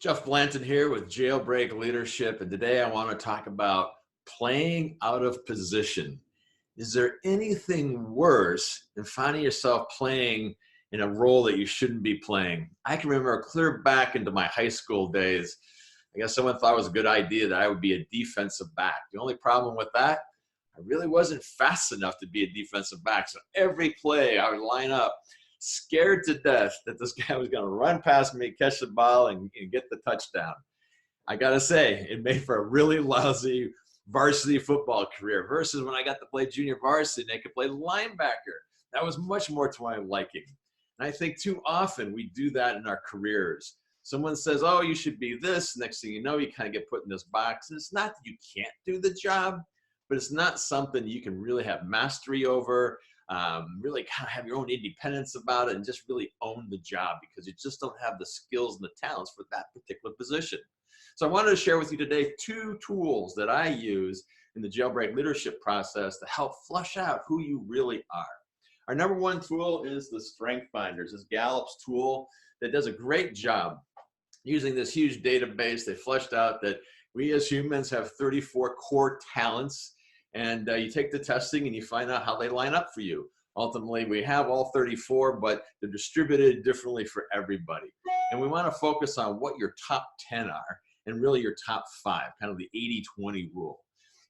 Jeff Blanton here with Jailbreak Leadership, and today I want to talk about playing out of position. Is there anything worse than finding yourself playing in a role that you shouldn't be playing? I can remember clear back into my high school days, I guess someone thought it was a good idea that I would be a defensive back. The only problem with that, I really wasn't fast enough to be a defensive back. So every play I would line up scared to death that this guy was going to run past me, catch the ball, and get the touchdown. I got to say, it made for a really lousy varsity football career versus when I got to play junior varsity and I could play linebacker. That was much more to my liking. And I think too often we do that in our careers. Someone says, oh, you should be this. Next thing you know, you kind of get put in this box. And it's not that you can't do the job, but it's not something you can really have mastery over, really kind of have your own independence about it and just really own the job because you just don't have the skills and the talents for that particular position. So I wanted to share with you today 2 tools that I use in the Jailbreak Leadership Process to help flush out who you really are. Our number 1 tool is the Strength Finders, this Gallup's tool that does a great job using this huge database. They flushed out that we as humans have 34 core talents, and you take the testing and you find out how they line up for you. Ultimately, we have all 34, but they're distributed differently for everybody. And we want to focus on what your top 10 are and really your top 5, kind of the 80-20 rule.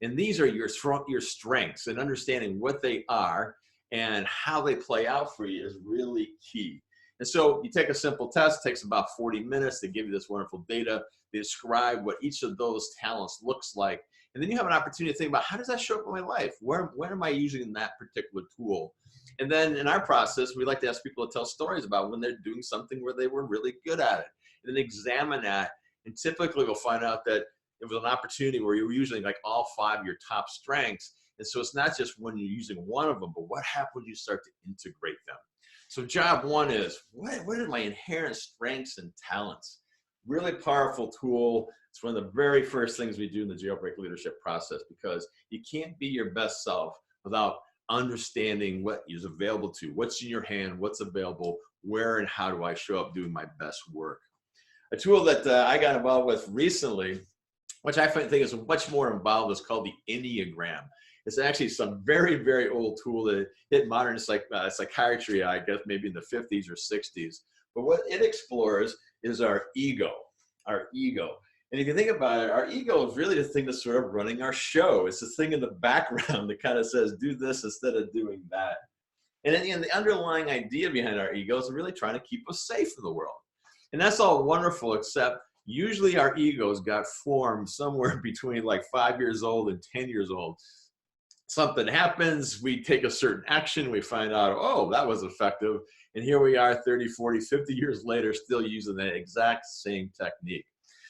And these are your strengths, and understanding what they are and how they play out for you is really key. And so you take a simple test, it takes about 40 minutes. They give you this wonderful data. They describe what each of those talents looks like. And then you have an opportunity to think about, how does that show up in my life? When am I using that particular tool? And then in our process, we like to ask people to tell stories about when they're doing something where they were really good at it. And then examine that. And typically we'll find out that it was an opportunity where you're using like all 5 of your top strengths. And so it's not just when you're using one of them, but what happens when you start to integrate them? So job 1 is, what are my inherent strengths and talents? Really powerful tool. It's one of the very first things we do in the Jailbreak Leadership Process, because you can't be your best self without understanding what is available to you, what's in your hand, what's available, where and how do I show up doing my best work. A tool that I got involved with recently, which I think is much more involved, is called the Enneagram. It's actually some very, very old tool that hit modern psychiatry, I guess, maybe in the 50s or 60s. But what it explores is our ego, our ego. And if you think about it, our ego is really the thing that's sort of running our show. It's the thing in the background that kind of says, do this instead of doing that. And in the underlying idea behind our ego is really trying to keep us safe in the world. And that's all wonderful, except usually our egos got formed somewhere between like 5 years old and 10 years old. Something happens, we take a certain action, we find out, oh, that was effective. And here we are 30, 40, 50 years later, still using that exact same technique.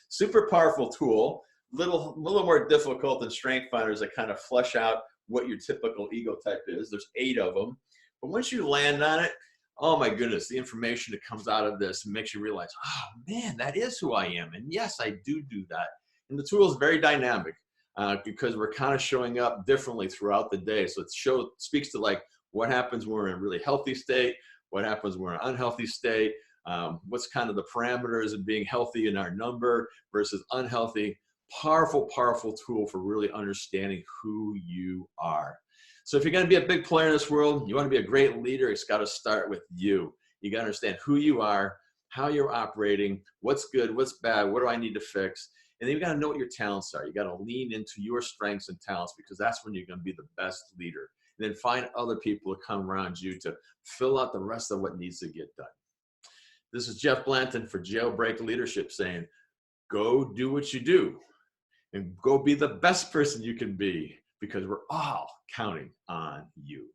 Super powerful tool, little more difficult than Strength Finders that kind of flesh out what your typical ego type is. There's 8 of them. But once you land on it, oh my goodness, the information that comes out of this makes you realize, oh man, that is who I am. And yes, I do that. And the tool is very dynamic. Because we're kind of showing up differently throughout the day. So it speaks to like what happens when we're in a really healthy state, what happens when we're in an unhealthy state, what's kind of the parameters of being healthy in our number versus unhealthy. Powerful, powerful tool for really understanding who you are. So if you're going to be a big player in this world, you want to be a great leader, it's got to start with you. You got to understand who you are, how you're operating, what's good, what's bad, what do I need to fix. And then you got to know what your talents are. You got to lean into your strengths and talents, because that's when you're going to be the best leader. And then find other people to come around you to fill out the rest of what needs to get done. This is Jeff Blanton for Jailbreak Leadership saying, go do what you do and go be the best person you can be, because we're all counting on you.